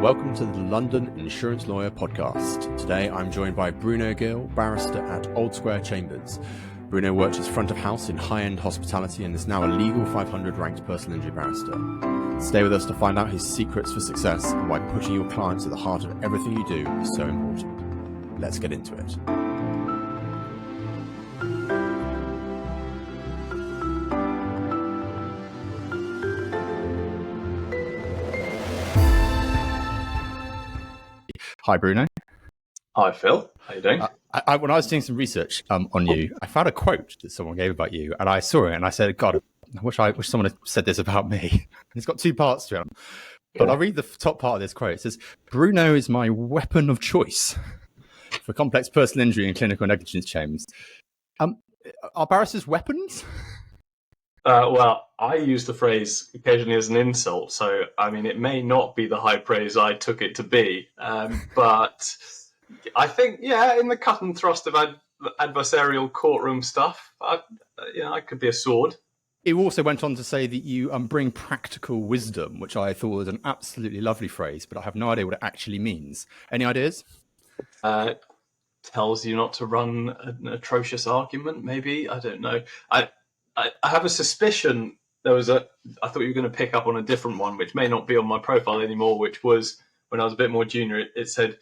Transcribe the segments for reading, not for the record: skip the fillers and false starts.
Welcome to the London Insurance Lawyer Podcast. Today I'm joined by Bruno Gil, barrister at Old Square Chambers. Bruno worked as front of house in high-end hospitality and is now a legal 500 ranked personal injury barrister. Stay with us to find out his secrets for success and why putting your clients at the heart of everything you do is so important. Let's get into it. Hi, Bruno. Hi, Phil. How you doing? When I was doing some research on you, I found a quote that someone gave about you, and I saw it, and I said, God, I wish someone had said this about me. And it's got two parts to it. But I'll read the top part of this quote. It says, Bruno is my weapon of choice for complex personal injury and clinical negligence claims. Are barristers weapons? Well, I use the phrase occasionally as an insult, so I mean, it may not be the high praise I took it to be, but I think, in the cut and thrust of adversarial courtroom stuff, I could be a sword. It also went on to say that you bring practical wisdom, which I thought was an absolutely lovely phrase, but I have no idea what it actually means. Any ideas? Tells you not to run an atrocious argument, maybe. I don't know. I have a suspicion I thought you were going to pick up on a different one, which may not be on my profile anymore, which was when I was a bit more junior. It said,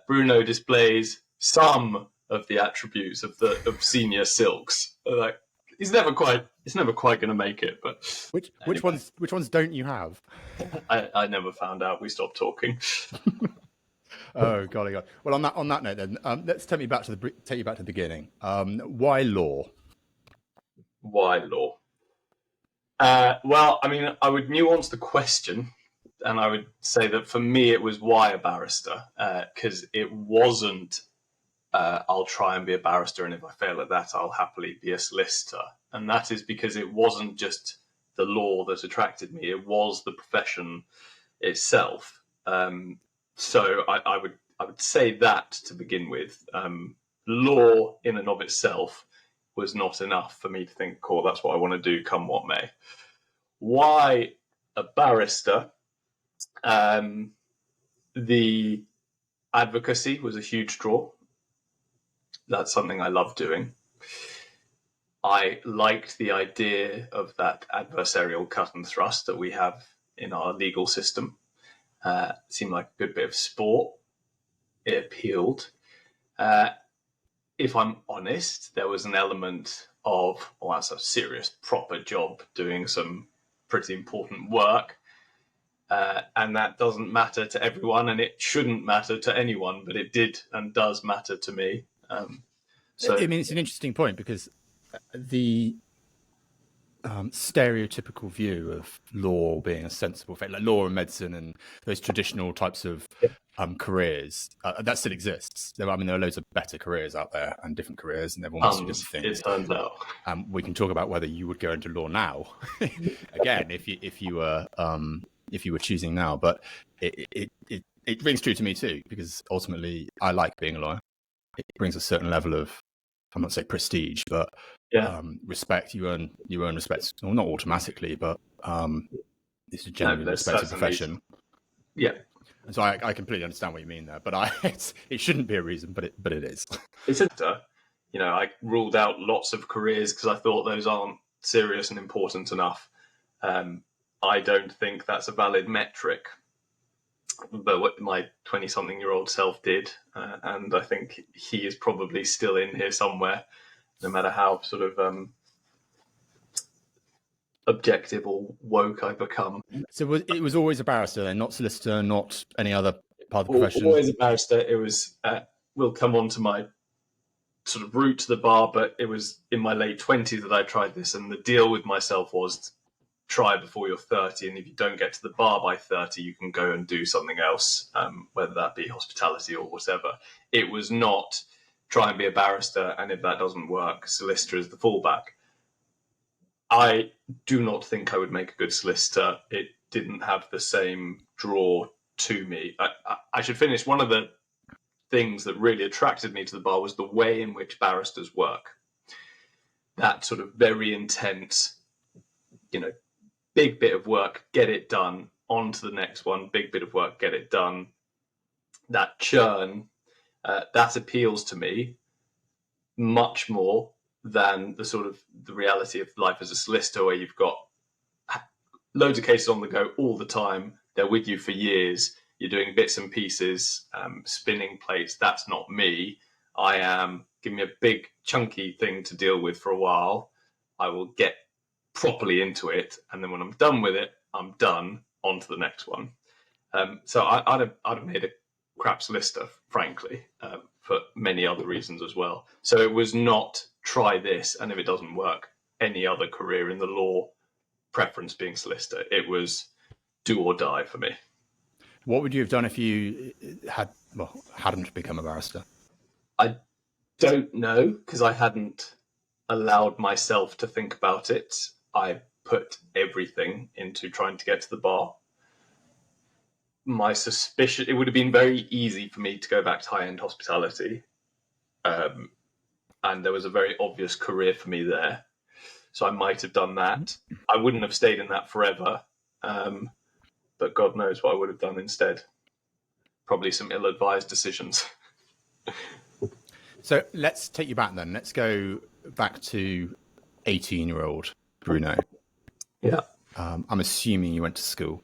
Bruno displays some of the attributes of senior silks. Like, he's never quite going to make it. But which ones don't you have? I never found out. We stopped talking. Oh, God. Well, on that note, then, let's take you back to the beginning. Why law? Why law? Well, I mean, I would nuance the question, and I would say that for me it was why a barrister, because it wasn't I'll try and be a barrister, and if I fail at that, I'll happily be a solicitor. And that is because it wasn't just the law that attracted me, it was the profession itself. So I would say that to begin with. Law in and of itself was not enough for me to think, cool, that's what I want to do, come what may. Why a barrister? The advocacy was a huge draw. That's something I love doing. I liked the idea of that adversarial cut and thrust that we have in our legal system. It seemed like a good bit of sport. It appealed. If I'm honest, there was an element of, that's a serious, proper job doing some pretty important work. And that doesn't matter to everyone, and it shouldn't matter to anyone, but it did and does matter to me. So I mean, it's an interesting point because the stereotypical view of law being a sensible thing, like law and medicine and those traditional types of careers, that still exists. I mean, there are loads of better careers out there and different careers, and everyone wants to do different things. It turns out. We can talk about whether you would go into law now, again, if you were choosing now. But it rings true to me too, because ultimately I like being a lawyer. It brings a certain level of, I'm not saying prestige, but respect. You earn respect, well, not automatically, but it's a genuinely respected profession. Yeah. And so I completely understand what you mean there, but it shouldn't be a reason, but it is. It's I ruled out lots of careers because I thought those aren't serious and important enough. I don't think that's a valid metric, but what my 20-something-year-old self did, and I think he is probably still in here somewhere, no matter how sort of objective or woke I become. So it was always a barrister then, not solicitor, not any other part of the profession? Always a barrister. It was, we'll come on to my sort of route to the bar, but it was in my late 20s that I tried this, and the deal with myself was try before you're 30, and if you don't get to the bar by 30, you can go and do something else, whether that be hospitality or whatever. It was not try and be a barrister, and if that doesn't work, solicitor is the fallback. I do not think I would make a good solicitor. It didn't have the same draw to me. I should finish. One of the things that really attracted me to the bar was the way in which barristers work. That sort of very intense, big bit of work, get it done on to the next one, big bit of work, get it done. That churn, that appeals to me much more than the reality of life as a solicitor, where you've got loads of cases on the go all the time. They're with you for years. You're doing bits and pieces, spinning plates. That's not me. I am, give me a big chunky thing to deal with for a while. I will get properly into it. And then when I'm done with it, I'm done, on to the next one. So I'd have made a crap solicitor, frankly, for many other reasons as well. So it was not try this, and if it doesn't work, any other career in the law, preference being solicitor. It was do or die for me. What would you have done if you hadn't become a barrister? I don't know, because I hadn't allowed myself to think about it. I put everything into trying to get to the bar. My suspicion, it would have been very easy for me to go back to high-end hospitality. And there was a very obvious career for me there. So I might have done that. I wouldn't have stayed in that forever. But God knows what I would have done instead. Probably some ill-advised decisions. So let's take you back then. Let's go back to 18-year-old Bruno. Yeah. I'm assuming you went to school.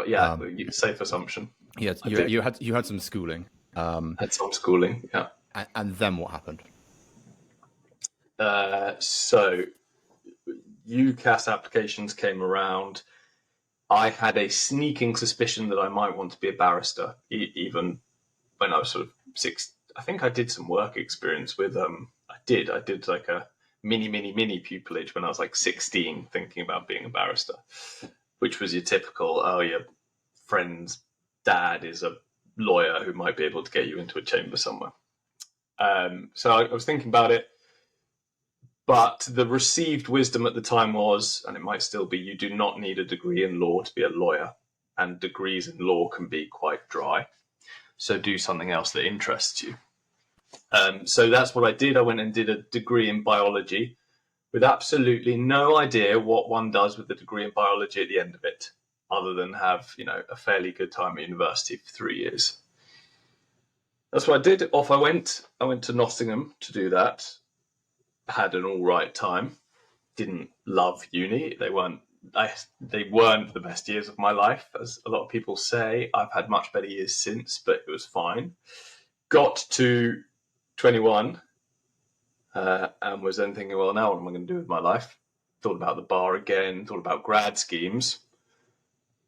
Yeah, safe assumption. Yeah, you had some schooling. Had some schooling, yeah. And then what happened? So UCAS applications came around. I had a sneaking suspicion that I might want to be a barrister, even when I was sort of 6. I think I did some work experience with I did like a mini pupillage when I was like 16, thinking about being a barrister, which was your typical, your friend's dad is a lawyer who might be able to get you into a chamber somewhere. So I was thinking about it, but the received wisdom at the time was, and it might still be, you do not need a degree in law to be a lawyer, and degrees in law can be quite dry. So do something else that interests you. So that's what I did. I went and did a degree in biology with absolutely no idea what one does with the degree in biology at the end of it, other than have, a fairly good time at university for 3 years. That's what I did. Off I went. I went to Nottingham to do that. Had an all right time. Didn't love uni. They weren't the best years of my life, as a lot of people say. I've had much better years since, but it was fine. Got to 21 and was then thinking, well, now what am I going to do with my life? Thought about the bar again, thought about grad schemes,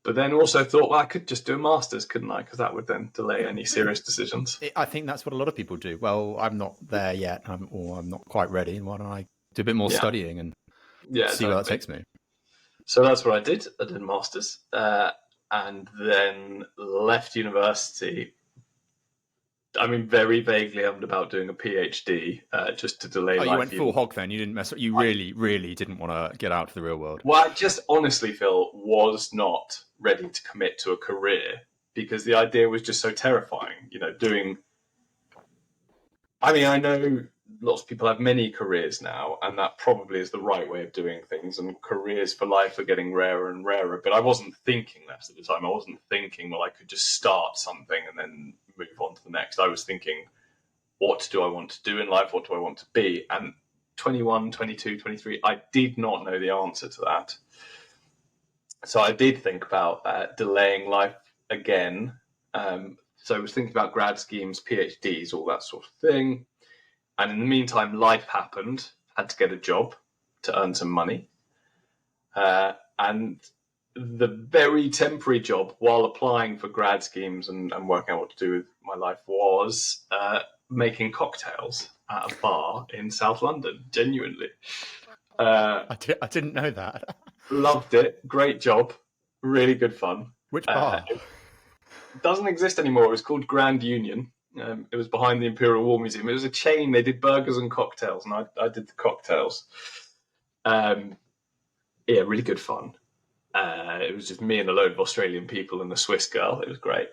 but then also thought, well, I could just do a master's, couldn't I? Because that would then delay any serious decisions. I think that's what a lot of people do. Well, I'm not there yet, or I'm not quite ready, and why don't I do a bit more studying and see where that takes me? So that's what I did. I did a master's and then left university. I mean, very vaguely hummed about doing a PhD just to delay life. You went full hog then? You didn't mess up? You really didn't want to get out to the real world? Well, I just honestly, Phil, was not ready to commit to a career because the idea was just so terrifying. I know lots of people have many careers now, and that probably is the right way of doing things, and careers for life are getting rarer and rarer, but I wasn't thinking that at the time. I wasn't thinking, well, I could just start something and then move on to the next. I was thinking, what do I want to do in life? What do I want to be? And 21, 22, 23, I did not know the answer to that. So I did think about delaying life again. So I was thinking about grad schemes, PhDs, all that sort of thing. And in the meantime, life happened. Had to get a job to earn some money. And the very temporary job while applying for grad schemes and working out what to do with my life was making cocktails at a bar in South London, genuinely. I didn't know that. Loved it. Great job. Really good fun. Which bar? It doesn't exist anymore. It was called Grand Union. It was behind the Imperial War Museum. It was a chain. They did burgers and cocktails, and I did the cocktails. Really good fun. It was just me and a load of Australian people and a Swiss girl. It was great.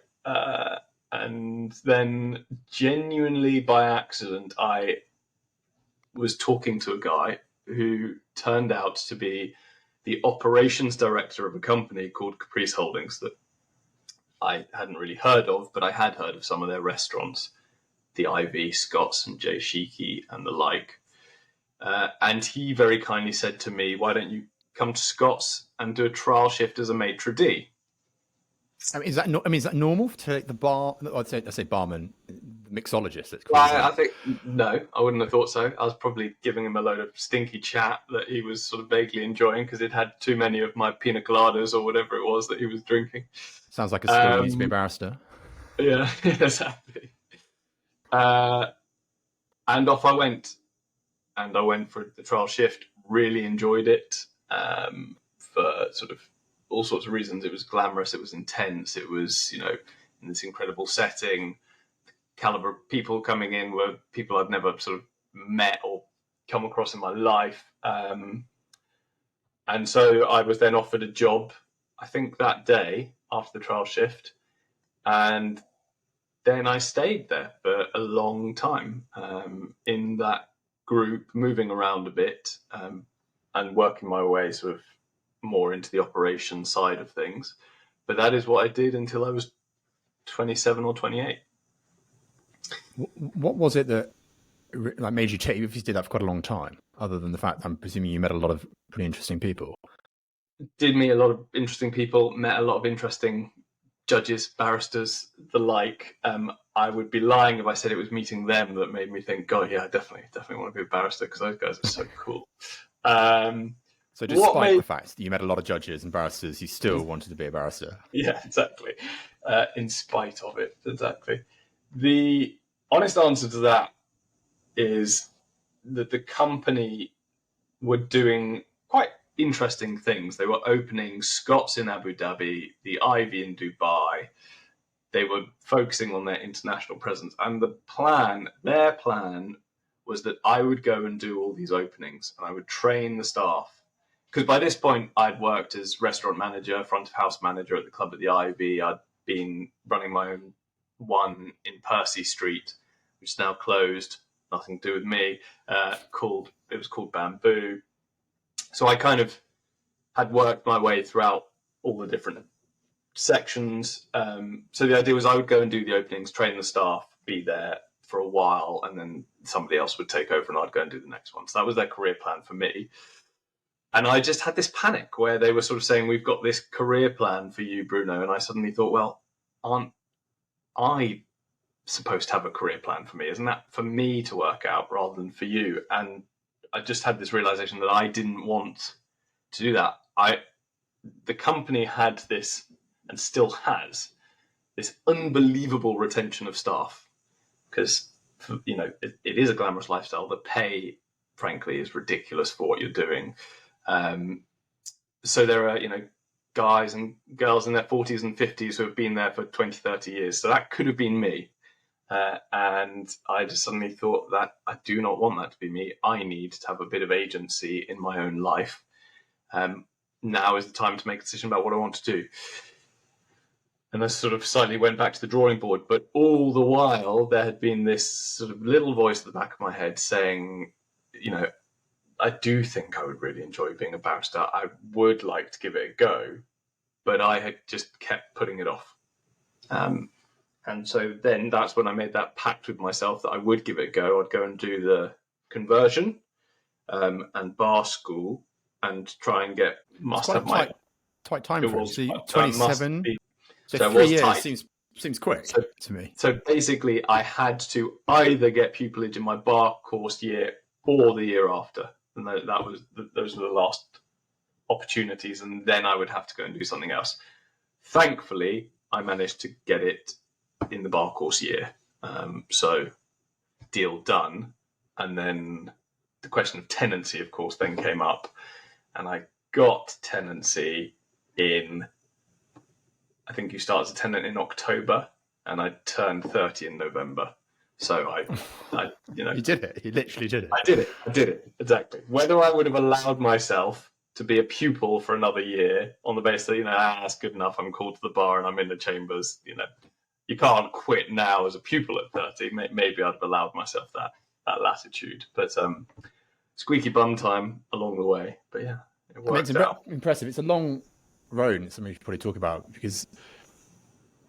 And then, genuinely by accident, I was talking to a guy who turned out to be the operations director of a company called Caprice Holdings that I hadn't really heard of, but I had heard of some of their restaurants, the Ivy, Scott's and Jay Shiki and the like. And he very kindly said to me, why don't you come to Scott's and do a trial shift as a maitre d'? Is that normal to the bar? I'd say barman, mixologist. Let's call Well, I think no, I wouldn't have thought so. I was probably giving him a load of stinky chat that he was sort of vaguely enjoying because he'd had too many of my pina coladas or whatever it was that he was drinking. Sounds like a school needs to be a barrister. Yeah, exactly. And off I went. And I went for the trial shift, really enjoyed it for sort of all sorts of reasons. It was glamorous, it was intense, it was, in this incredible setting. The caliber of people coming in were people I'd never sort of met or come across in my life. And so I was then offered a job, I think that day after the trial shift. And then I stayed there for a long time in that group, moving around a bit and working my way sort of more into the operation side of things. But that is what I did until I was 27 or 28. What was it that made you take? If you did that for quite a long time, other than the fact I'm presuming you met a lot of pretty interesting people. Did meet a lot of interesting people, met a lot of interesting judges, barristers, the like. I would be lying if I said it was meeting them that made me think, God, yeah, I definitely want to be a barrister because those guys are so cool. So despite the fact that you met a lot of judges and barristers, you still wanted to be a barrister. Yeah, exactly. In spite of it, exactly. The honest answer to that is that the company were doing quite interesting things. They were opening Scott's in Abu Dhabi, the Ivy in Dubai. They were focusing on their international presence. And their plan was that I would go and do all these openings and I would train the staff. Because by this point, I'd worked as restaurant manager, front of house manager at the club at the Ivy. I'd been running my own one in Percy Street, which is now closed, nothing to do with me, it was called Bamboo. So I kind of had worked my way throughout all the different sections. So the idea was I would go and do the openings, train the staff, be there for a while, and then somebody else would take over and I'd go and do the next one. So that was their career plan for me. And I just had this panic where they were sort of saying, we've got this career plan for you, Bruno. And I suddenly thought, well, aren't I supposed to have a career plan for me? Isn't that for me to work out rather than for you? And I just had this realization that I didn't want to do that. The company had this, and still has, this unbelievable retention of staff because, it is a glamorous lifestyle. The pay, frankly, is ridiculous for what you're doing. So there are, guys and girls in their 40s and 50s who have been there for 20, 30 years. So that could have been me. And I just suddenly thought that I do not want that to be me. I need to have a bit of agency in my own life. Now is the time to make a decision about what I want to do. And I sort of slightly went back to the drawing board. But all the while, there had been this sort of little voice at the back of my head saying, I do think I would really enjoy being a barrister. I would like to give it a go. But I had just kept putting it off. And so then that's when I made that pact with myself that I would give it a go. I'd go and do the conversion and bar school and try and get tight time frame. So 27. So 3 years seems quick to me. So basically, I had to either get pupillage in my bar course year or the year after, and those were the last opportunities, and then I would have to go and do something else. Thankfully, I managed to get it in the bar course year, so deal done. And then the question of tenancy, of course, then came up, and I got tenancy in, I think you start as a tenant in October, and I turned 30 in November. So I You did it. You literally did it. I did it. Exactly. Whether I would have allowed myself to be a pupil for another year on the basis that, that's good enough, I'm called to the bar and I'm in the chambers, you can't quit now as a pupil at 30. Maybe I'd have allowed myself that latitude. But squeaky bum time along the way. But yeah, It I mean, it's worked out. impressive. It's a long road, and it's something we should probably talk about, because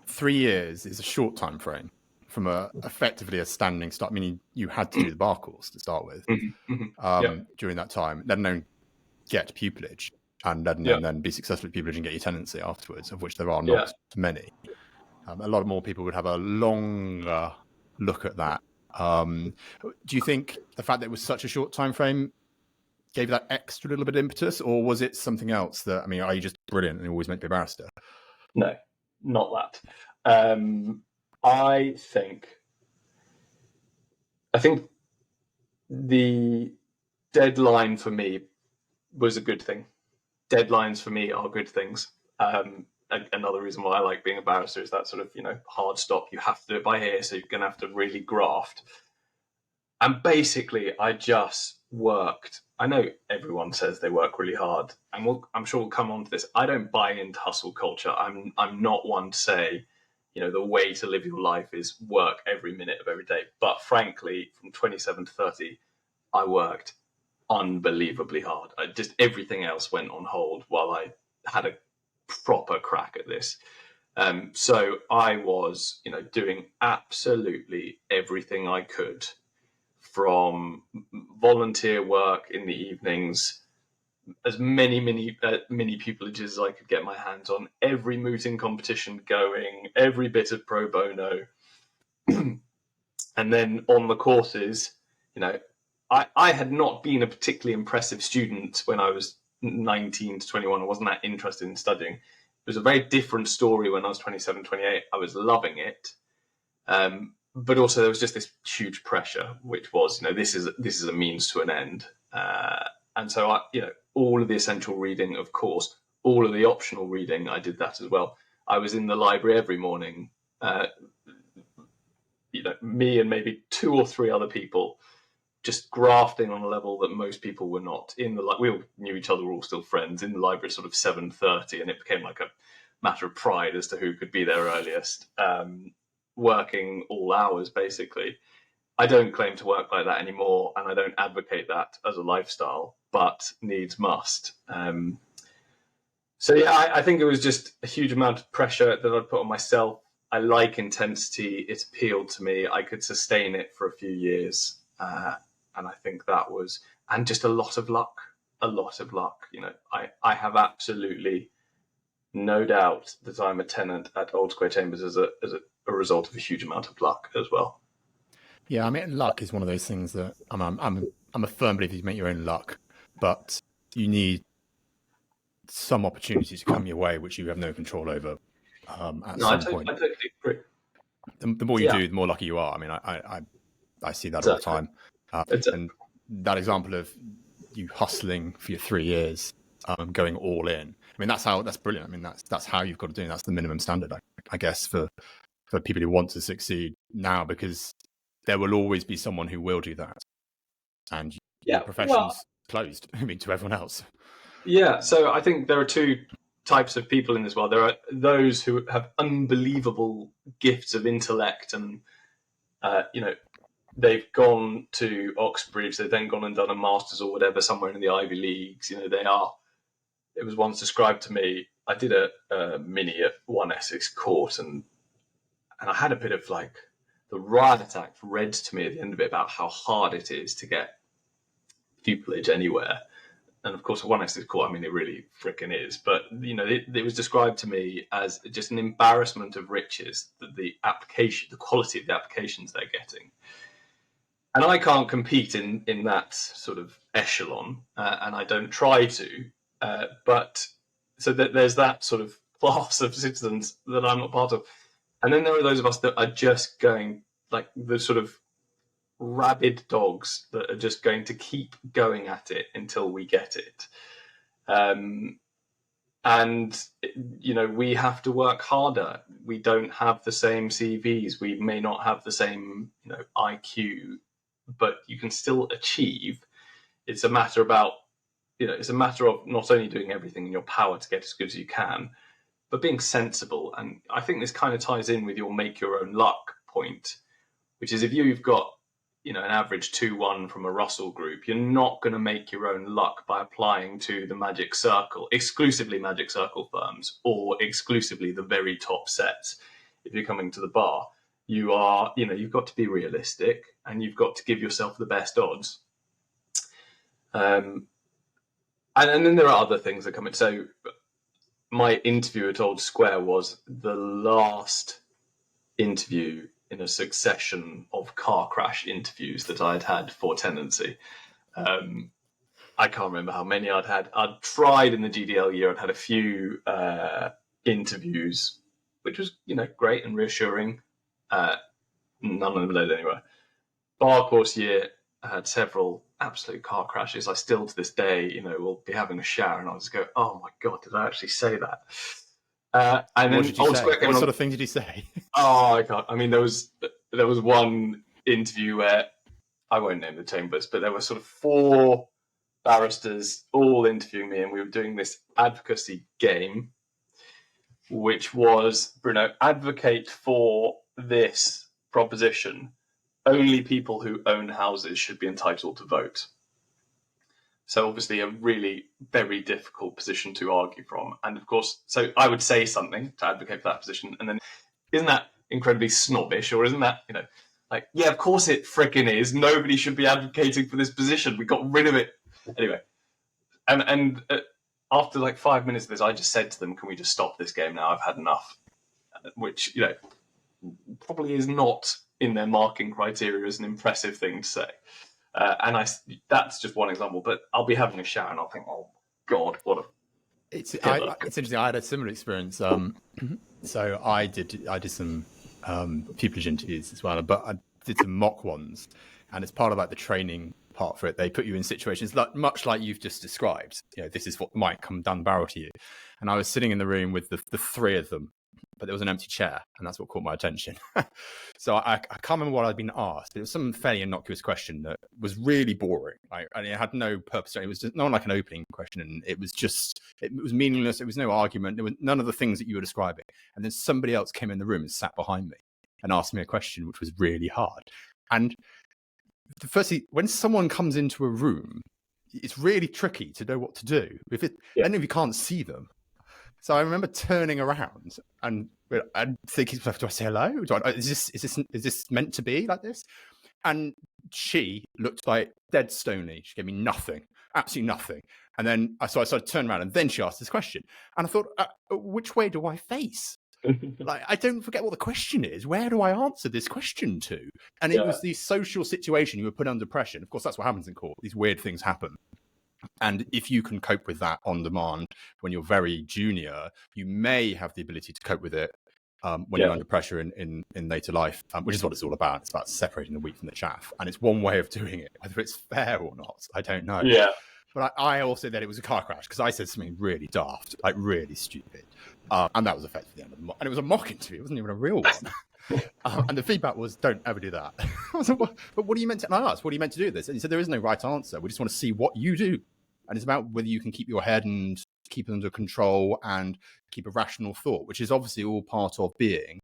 3 years is a short time frame from effectively a standing start. I mean, you had to do the bar course to start with Yeah, during that time, let alone get pupillage, and then be successful at pupillage and get your tenancy afterwards, of which there are not many. A lot more people would have a longer look at that. Do you think the fact that it was such a short time frame gave that extra little bit of impetus, or was it something else that, I mean, are you just brilliant and always meant to be a barrister? No, not that. I think the deadline for me was a good thing. Deadlines for me are good things. Another reason why I like being a barrister is that sort of, hard stop. You have to do it by here, so you're going to have to really graft. And basically, I just worked. I know everyone says they work really hard, and I'm sure we'll come on to this. I don't buy into hustle culture. I'm not one to say, the way to live your life is work every minute of every day. But frankly, from 27 to 30, I worked unbelievably hard. Just everything else went on hold while I had a proper crack at this. So I was, doing absolutely everything I could, from volunteer work in the evenings, as many pupillages as I could get my hands on, every mooting competition going, every bit of pro bono. And then on the courses, I had not been a particularly impressive student when I was 19 to 21. I wasn't that interested in studying. It was a very different story when I was 27, 28. I was loving it. But also there was just this huge pressure, which was, this is a means to an end. And so all of the essential reading, of course, all of the optional reading, I did that as well. I was in the library every morning, me and maybe 2 or 3 other people, just grafting on a level that most people were not. We all knew each other, we were all still friends, in the library at sort of 7:30, and it became like a matter of pride as to who could be there earliest, working all hours, basically. I don't claim to work like that anymore, and I don't advocate that as a lifestyle, but needs must. So yeah, I think it was just a huge amount of pressure that I'd put on myself. I like intensity. It appealed to me. I could sustain it for a few years. And I think that was, and just a lot of luck. I have absolutely no doubt that I'm a tenant at Old Square Chambers as a result of a huge amount of luck as well. Yeah, I mean, luck is one of those things that I'm a firm believer you make your own luck, but you need some opportunities to come your way, which you have no control over at some point. I totally agree. The more you do, the more lucky you are. I mean, I see that all the time. And that example of you hustling for your 3 years, going all in. I mean, that's brilliant. I mean, that's how you've got to do it. That's the minimum standard, I guess, for people who want to succeed now, because there will always be someone who will do that. And your profession's closed, I mean, to everyone else. Yeah, so I think there are 2 types of people in this world. There are those who have unbelievable gifts of intellect, and they've gone to Oxbridge, they've then gone and done a master's or whatever somewhere in the Ivy Leagues. It was once described to me, I did a mini at One Essex Court, and I had a bit of like the riot act read to me at the end of it about how hard it is to get pupillage anywhere. And of course, One Essex Court, I mean, it really frickin' is. But, it was described to me as just an embarrassment of riches, that the quality of the applications they're getting. And I can't compete in that sort of echelon, and I don't try to. But so there's that sort of class of citizens that I'm not part of. And then there are those of us that are just going, like the sort of rabid dogs that are just going to keep going at it until we get it. And we have to work harder. We don't have the same CVs. We may not have the same, IQ, but you can still achieve. It's a matter of not only doing everything in your power to get as good as you can, but being sensible. And I think this kind of ties in with your make your own luck point, which is if you've got an average 2-1 from a Russell group, you're not going to make your own luck by applying to the Magic Circle, exclusively Magic Circle firms, or exclusively the very top sets. If you're coming to the bar, you've got to be realistic, and you've got to give yourself the best odds. And then there are other things that come in. So my interview at Old Square was the last interview in a succession of car crash interviews that I'd had for tenancy. I can't remember how many I'd had. I'd tried in the GDL year. I'd had a few interviews, which was, great and reassuring. None of them led anywhere. Bar course year, I had several absolute car crashes. I still, to this day, will be having a shower and I'll just go, oh my God, did I actually say that? And what then did you say? What sort of thing did you say? Oh, I can't. I mean, there was one interview where, I won't name the chambers, but there were sort of 4 barristers all interviewing me, and we were doing this advocacy game, which was, Bruno, advocate for this proposition. Only people who own houses should be entitled to vote. So obviously a really very difficult position to argue from. And of course, so I would say something to advocate for that position. And then isn't that incredibly snobbish? Or isn't that, like, yeah, of course it frickin' is. Nobody should be advocating for this position. We got rid of it. Anyway. And after like 5 minutes of this, I just said to them, can we just stop this game now? I've had enough. Which, probably is not in their marking criteria as an impressive thing to say. And that's just one example, but I'll be having a shower and I'll think, oh God, what a... It's interesting. I had a similar experience. So I did some pupillage interviews as well, but I did some mock ones, and as part of like the training part for it, they put you in situations much like you've just described. This is what might come down the barrel to you. And I was sitting in the room with the 3 of them, but there was an empty chair, and that's what caught my attention. So I can't remember what I'd been asked, but it was some fairly innocuous question that was really boring. And it had no purpose. It was just not like an opening question, and it was meaningless. It was no argument. There was none of the things that you were describing. And then somebody else came in the room and sat behind me and asked me a question, which was really hard. And firstly, when someone comes into a room, it's really tricky to know what to do. And if you can't see them. So I remember turning around and thinking, do I say hello? Is this meant to be like this? And she looked like dead stony. She gave me nothing, absolutely nothing. And then I started to turn around, and then she asked this question. And I thought, which way do I face? Like, I don't forget what the question is. Where do I answer this question to? And it was the social situation. You were put under pressure. And of course, that's what happens in court. These weird things happen. And if you can cope with that on demand when you're very junior, you may have the ability to cope with it when you're under pressure in later life, which is what it's all about. It's about separating the wheat from the chaff. And it's one way of doing it. Whether it's fair or not, I don't know. Yeah. But I also that it was a car crash because I said something really daft, like really stupid. And that was effectively the end of the mock. And it was a mock interview. It wasn't even a real one. And the feedback was, don't ever do that. I was like, but what are you meant to... And I asked, what are you meant to do with this? And he said, there is no right answer. We just want to see what you do. And it's about whether you can keep your head and keep it under control and keep a rational thought, which is obviously all part of being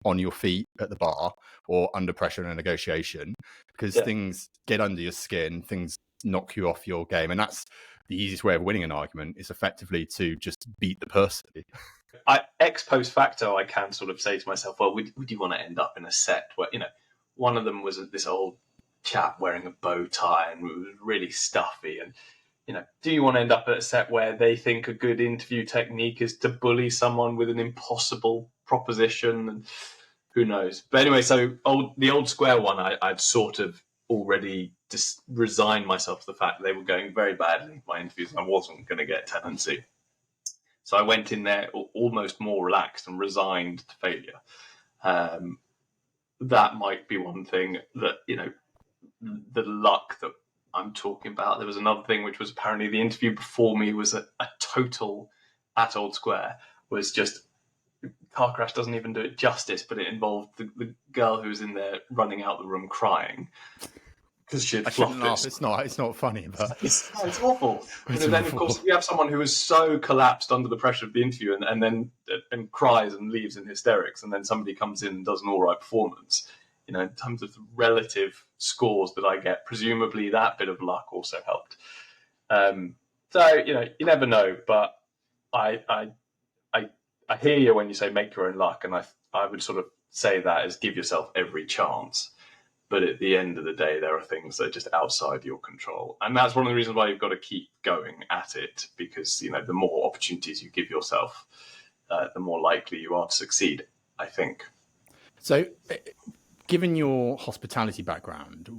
on your feet at the bar or under pressure in a negotiation, because things get under your skin, things knock you off your game. And that's the easiest way of winning an argument, is effectively to just beat the person. Ex post facto, I can sort of say to myself, well, would you want to end up in a set where, one of them was this old chap wearing a bow tie and it was really stuffy, and do you want to end up at a set where they think a good interview technique is to bully someone with an impossible proposition? And who knows? But anyway, so the Old Square one, I'd sort of already just resigned myself to the fact that they were going very badly, my interviews, and I wasn't going to get tenancy. So I went in there almost more relaxed and resigned to failure. That might be one thing that, the luck that I'm talking about. There was another thing, which was apparently the interview before me was a total, at Old Square, was just, car crash doesn't even do it justice, but it involved the girl who was in there running out the room crying because she had fluffed laugh. It's not funny, but it's awful. And then of course you have someone who is so collapsed under the pressure of the interview and then cries and leaves in hysterics, and then somebody comes in and does an all right performance. in terms of the relative scores that I get, presumably that bit of luck also helped. So, you never know, but I hear you when you say make your own luck, and I would sort of say that as give yourself every chance. But at the end of the day, there are things that are just outside your control. And that's one of the reasons why you've got to keep going at it, because, the more opportunities you give yourself, the more likely you are to succeed, I think. So, given your hospitality background,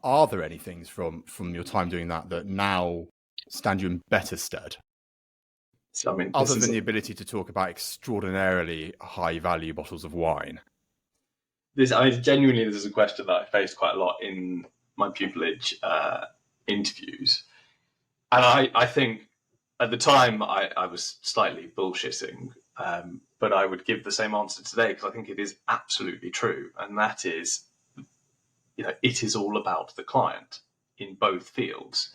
are there any things from your time doing that now stand you in better stead? So, other than the ability to talk about extraordinarily high value bottles of wine? Genuinely, this is a question that I faced quite a lot in my pupillage interviews. And I think at the time I was slightly bullshitting, but I would give the same answer today because I think it is absolutely true. And that is, it is all about the client in both fields.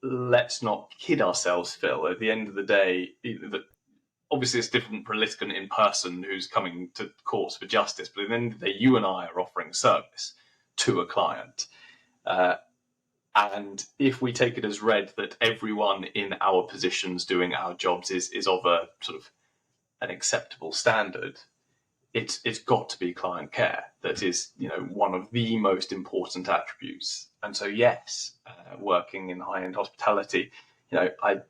Let's not kid ourselves, Phill. At the end of the day, obviously it's different for a litigant in person who's coming to courts for justice, but at the end of the day, you and I are offering service to a client. And if we take it as read that everyone in our positions doing our jobs is of a sort of an acceptable standard, it's got to be client care. That is, one of the most important attributes. And so, yes, working in high-end hospitality, I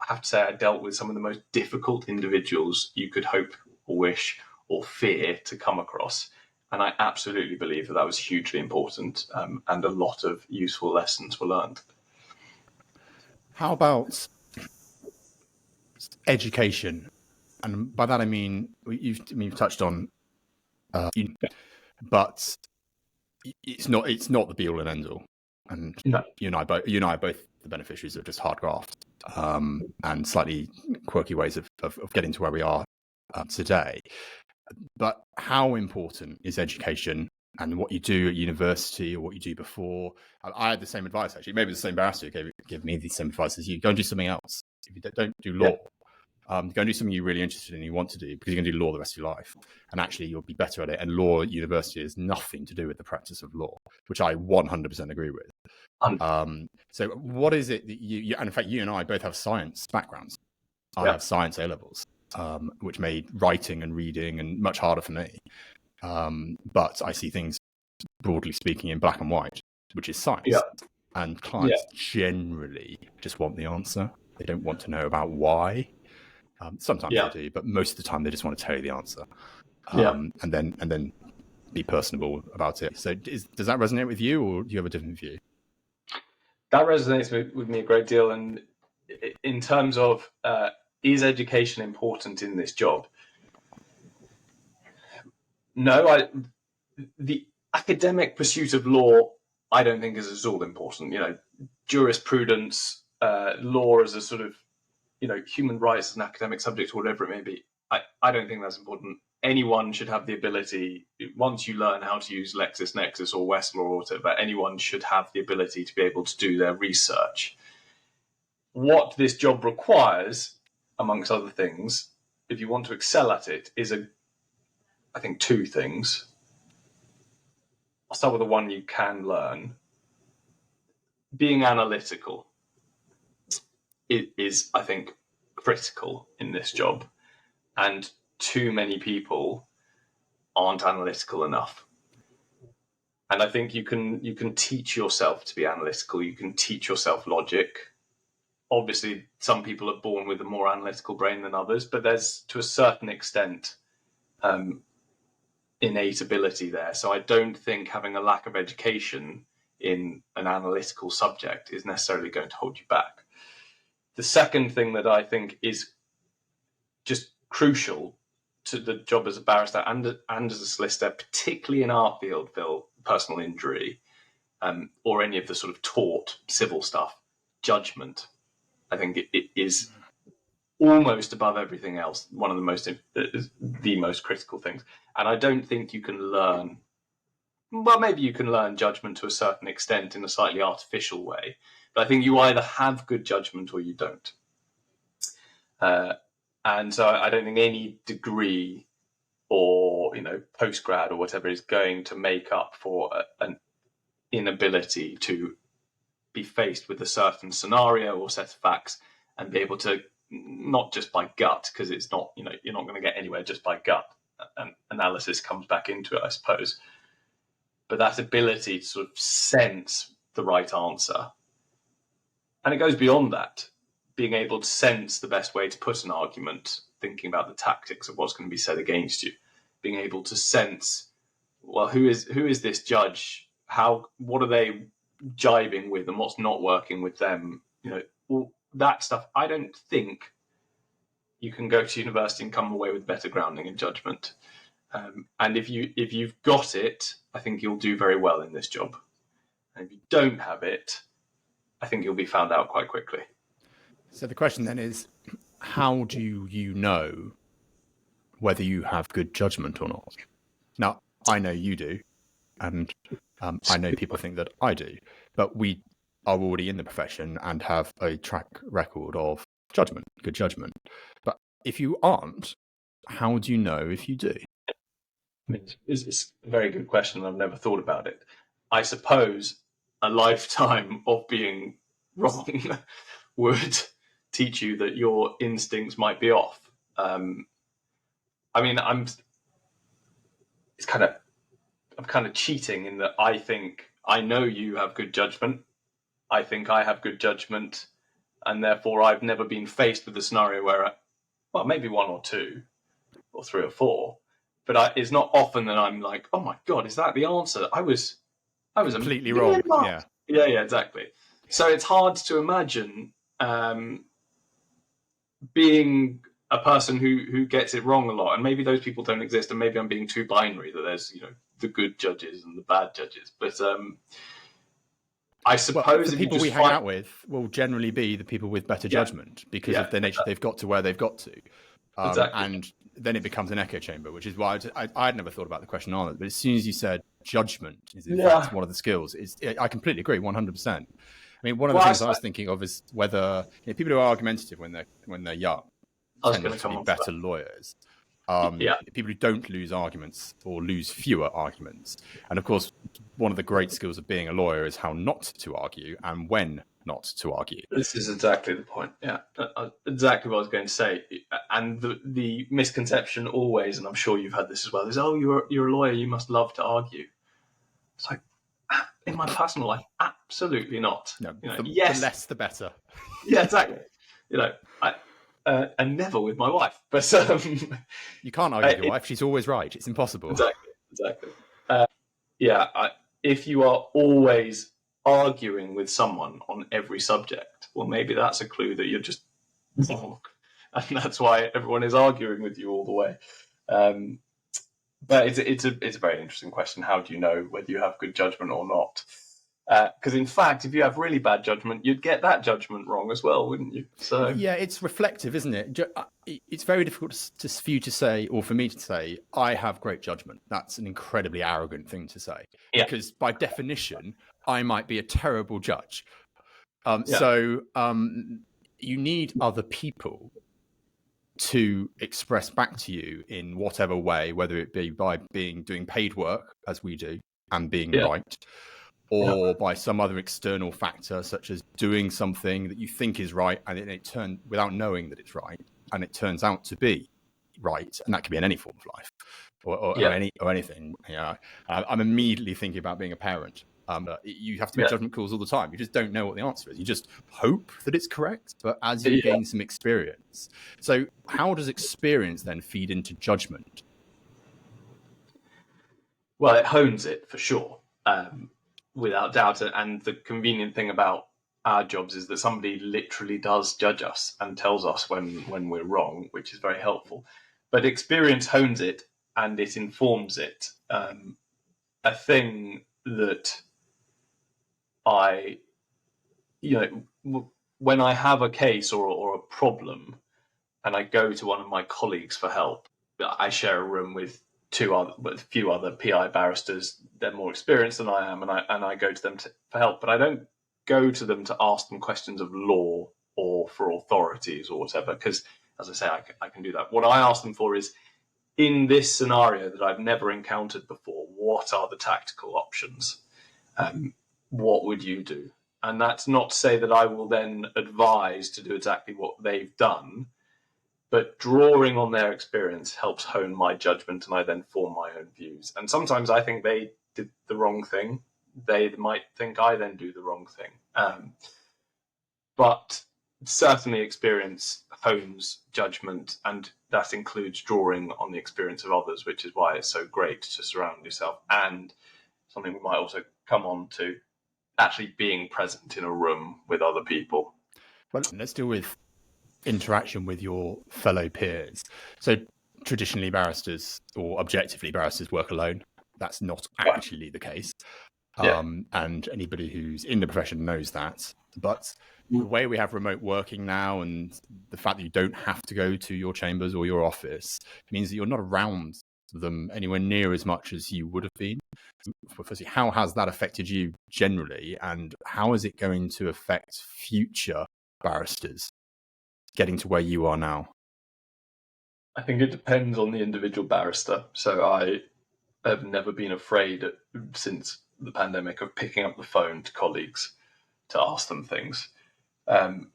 have to say I dealt with some of the most difficult individuals you could hope or wish or fear to come across. And I absolutely believe that was hugely important, and a lot of useful lessons were learned. How about education? And by that I mean you've touched on, but it's not the be all and end all. And no. you and I are both the beneficiaries of just hard graft and slightly quirky ways of getting to where we are today. But how important is education and what you do at university or what you do before? I had the same advice, actually. Maybe the same barrister gave me the same advice as you. Go and do something else. If you don't do law, go and do something you're really interested in and you want to do, because you're going to do law the rest of your life. And actually, you'll be better at it. And law at university has nothing to do with the practice of law, which I 100% agree with. So what is it that you and in fact, you and I both have science backgrounds. I have science A-levels, which made writing and reading and much harder for me. But I see things, broadly speaking, in black and white, which is science. Yeah. And clients generally just want the answer. They don't want to know about why. Sometimes they do, but most of the time they just want to tell you the answer. And then be personable about it. So does that resonate with you, or do you have a different view? That resonates with me a great deal. And in terms of is education important in this job? No, the academic pursuit of law, I don't think is at all important. Jurisprudence, law as a sort of, human rights as an academic subject, or whatever it may be. I don't think that's important. Anyone should have the ability, once you learn how to use LexisNexis or Westlaw or whatever, anyone should have the ability to be able to do their research. What this job requires, amongst other things, if you want to excel at it, is I think two things. I'll start with the one you can learn. Being analytical is, I think, critical in this job. And too many people aren't analytical enough. And I think you can teach yourself to be analytical. You can teach yourself logic. Obviously, some people are born with a more analytical brain than others, but there's, to a certain extent, innate ability there. So I don't think having a lack of education in an analytical subject is necessarily going to hold you back. The second thing that I think is just crucial to the job as a barrister and as a solicitor, particularly in our field, Phill, personal injury, or any of the sort of tort civil stuff, judgment. I think it is almost above everything else one of the most critical things. And I don't think you can learn, well, maybe you can learn judgment to a certain extent in a slightly artificial way, but I think you either have good judgment or you don't. And so I don't think any degree or postgrad or whatever is going to make up for an inability to be faced with a certain scenario or set of facts and be able to, not just by gut, because it's not, you're not going to get anywhere just by gut, and analysis comes back into it, I suppose, but that ability to sort of sense the right answer. And it goes beyond that, being able to sense the best way to put an argument, thinking about the tactics of what's going to be said against you, being able to sense, well, who is this judge? What are they jibing with, and what's not working with them? All that stuff. I don't think you can go to university and come away with better grounding in judgment. And if you've got it, I think you'll do very well in this job. And if you don't have it, I think you'll be found out quite quickly. So the question then is, how do you know whether you have good judgment or not? Now, I know you do, and I know people think that I do, but we are already in the profession and have a track record of judgment, good judgment. But if you aren't, how do you know if you do? It's a very good question. I've never thought about it. I suppose a lifetime of being wrong would teach you that your instincts might be off. I'm kind of cheating in that I think I know you have good judgment. I think I have good judgment, and therefore I've never been faced with a scenario where, maybe one or two or three or four, but it's not often that I'm like, oh my God, is that the answer? I was completely wrong. Yeah, exactly. So it's hard to imagine being a person who gets it wrong a lot, and maybe those people don't exist, and maybe I'm being too binary that there's the good judges and the bad judges. But I suppose the people we hang out with will generally be the people with better judgment because of their nature. They've got to where they've got to, and then it becomes an echo chamber, which is why I'd never thought about the question on it. But as soon as you said judgment is in fact one of the skills, I completely agree, 100%. I mean, one of the things I was thinking of is whether people who are argumentative when they're young tend to be better lawyers. People who don't lose arguments or lose fewer arguments. And of course, one of the great skills of being a lawyer is how not to argue and when not to argue. This is exactly the point. Yeah, exactly what I was going to say. And the misconception always, and I'm sure you've had this as well, is, oh, you're a lawyer, you must love to argue. It's like, in my personal life, absolutely not. No, the less the better. Yeah, exactly. And never with my wife. But you can't argue with your wife; she's always right. It's impossible. Exactly. If you are always arguing with someone on every subject, well, maybe that's a clue that you're just wrong, and that's why everyone is arguing with you all the way. But it's a very interesting question. How do you know whether you have good judgment or not? Because in fact, if you have really bad judgment, you'd get that judgment wrong as well, wouldn't you? So yeah, it's reflective, isn't it? It's very difficult for you to say, or for me to say, I have great judgment. That's an incredibly arrogant thing to say, because by definition, I might be a terrible judge. So you need other people to express back to you in whatever way, whether it be by doing paid work as we do and being right, or by some other external factor, such as doing something that you think is right, and it turns without knowing that it's right, and it turns out to be right, and that could be in any form of life, or anything. I'm immediately thinking about being a parent. You have to make judgment calls all the time. You just don't know what the answer is. You just hope that it's correct, but as you gain some experience. So how does experience then feed into judgment? Well, it hones it for sure. Without doubt. And the convenient thing about our jobs is that somebody literally does judge us and tells us when we're wrong, which is very helpful. But experience hones it and it informs it. A thing that when I have a case or a problem and I go to one of my colleagues for help, I share a room with a few other PI barristers. They're more experienced than I am, and I go to them for help. But I don't go to them to ask them questions of law or for authorities or whatever, because, as I say, I can do that. What I ask them for is in this scenario that I've never encountered before, what are the tactical options? What would you do? And that's not to say that I will then advise to do exactly what they've done, but drawing on their experience helps hone my judgment, and I then form my own views. And sometimes I think they did the wrong thing. They might think I then do the wrong thing. But certainly experience hones judgment, and that includes drawing on the experience of others, which is why it's so great to surround yourself. And something we might also come on to, actually being present in a room with other people. Well, let's deal with interaction with your fellow peers. So traditionally barristers, or objectively barristers, work alone. That's not actually the case. And anybody who's in the profession knows that. But the way we have remote working now, and the fact that you don't have to go to your chambers or your office, means that you're not around them anywhere near as much as you would have been. Firstly, how has that affected you generally, and how is it going to affect future barristers getting to where you are now? I think it depends on the individual barrister. So I have never been afraid since the pandemic of picking up the phone to colleagues to ask them things. There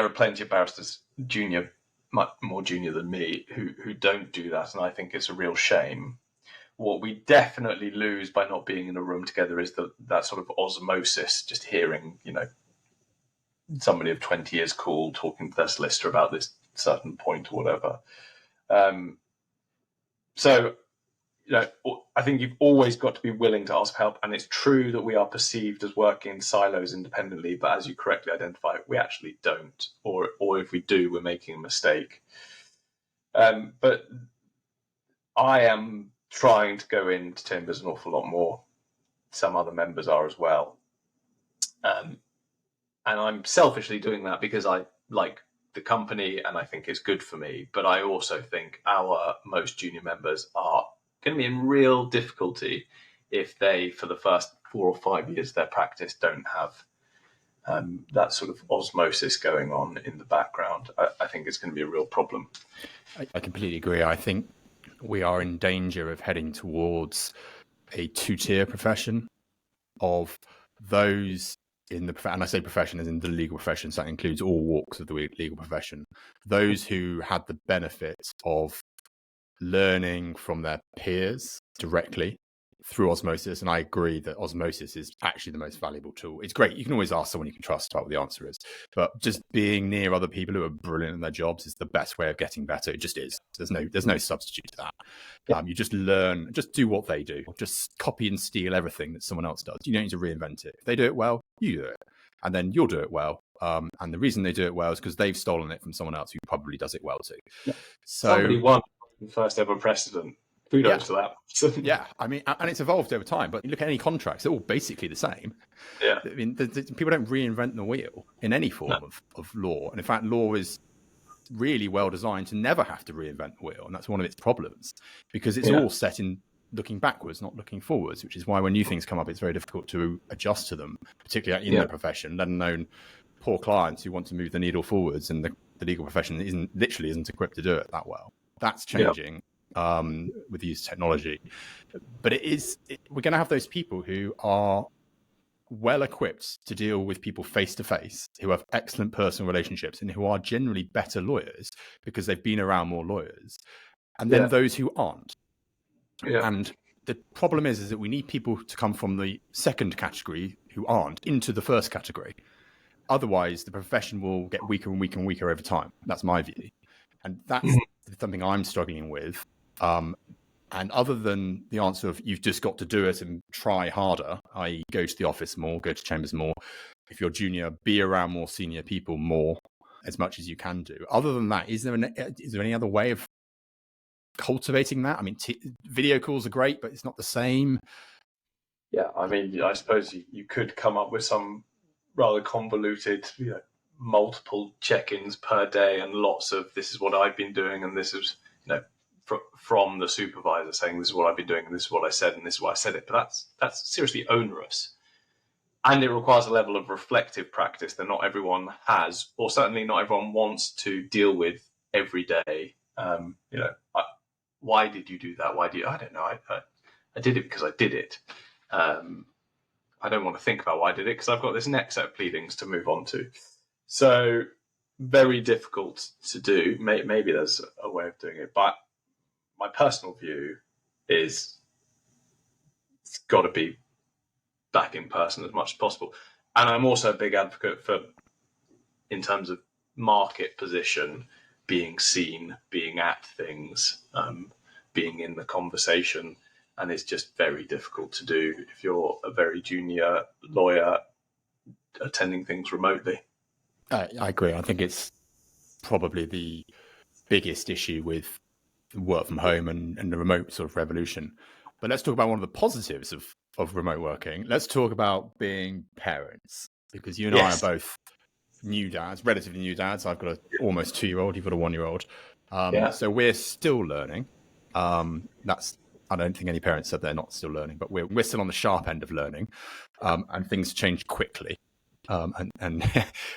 are plenty of barristers, junior, much more junior than me, who don't do that, and I think it's a real shame. What we definitely lose by not being in a room together is that sort of osmosis, just hearing, somebody of 20 years call talking to their solicitor about this certain point or whatever. So, I think you've always got to be willing to ask for help. And it's true that we are perceived as working in silos independently, but as you correctly identify, we actually don't. Or if we do, we're making a mistake. But I am trying to go into chambers an awful lot more. Some other members are as well. And I'm selfishly doing that because I like the company and I think it's good for me. But I also think our most junior members are going to be in real difficulty if they, for the first 4 or 5 years of their practice, don't have that sort of osmosis going on in the background. I think it's going to be a real problem. I completely agree. I think we are in danger of heading towards a two-tier profession of those in the profession, and I say profession as in the legal profession, so that includes all walks of the legal profession. Those who had the benefit of learning from their peers directly through osmosis, and I agree that osmosis is actually the most valuable tool. It's great. You can always ask someone you can trust about what the answer is, but just being near other people who are brilliant in their jobs is the best way of getting better. It just is. There's no substitute to that. You just learn, just do what they do. Just copy and steal everything that someone else does. You don't need to reinvent it. If they do it well, you do it, and then you'll do it well. And the reason they do it well is because they've stolen it from someone else who probably does it well too. Yeah. So somebody won the first ever precedent. Kudos to that. Yeah, I mean, and it's evolved over time, but you look at any contracts, they're all basically the same. Yeah. I mean, people don't reinvent the wheel in any form of law. And in fact, law is really well designed to never have to reinvent the wheel. And that's one of its problems, because it's all set in looking backwards, not looking forwards, which is why when new things come up, it's very difficult to adjust to them, particularly in the profession, let alone poor clients who want to move the needle forwards. And the legal profession isn't equipped to do it that well. That's changing. With the use of technology, but we're going to have those people who are well equipped to deal with people face to face, who have excellent personal relationships, and who are generally better lawyers because they've been around more lawyers, and then those who aren't. And the problem is that we need people to come from the second category who aren't into the first category. Otherwise, the profession will get weaker and weaker and weaker over time. That's my view, and that's something I'm struggling with. And other than the answer of you've just got to do it and try harder, i.e. go to the office more, go to chambers more, if you're junior, be around more senior people more, as much as you can do. Other than that, is there any other way of cultivating that? I mean, video calls are great, but it's not the same. Yeah, I mean, I suppose you could come up with some rather convoluted, multiple check-ins per day and lots of this is what I've been doing and this is, from the supervisor saying this is what I've been doing and this is what I said and this is why I said it. But that's seriously onerous. And it requires a level of reflective practice that not everyone has, or certainly not everyone wants to deal with every day. Why did you do that? I don't know. I did it because I did it. I don't want to think about why I did it because I've got this next set of pleadings to move on to. So very difficult to do. Maybe there's a way of doing it, but my personal view is it's got to be back in person as much as possible. And I'm also a big advocate for, in terms of market position, being seen, being at things, being in the conversation. And it's just very difficult to do if you're a very junior lawyer attending things remotely. I agree. I think it's probably the biggest issue with work from home and the remote sort of revolution. But let's talk about one of the positives of remote working. Let's talk about being parents, because you and I are both new dads, relatively new dads. I've got an almost 2-year-old. You've got a 1-year-old. So we're still learning. I don't think any parents said they're not still learning, but we're still on the sharp end of learning, and things change quickly, and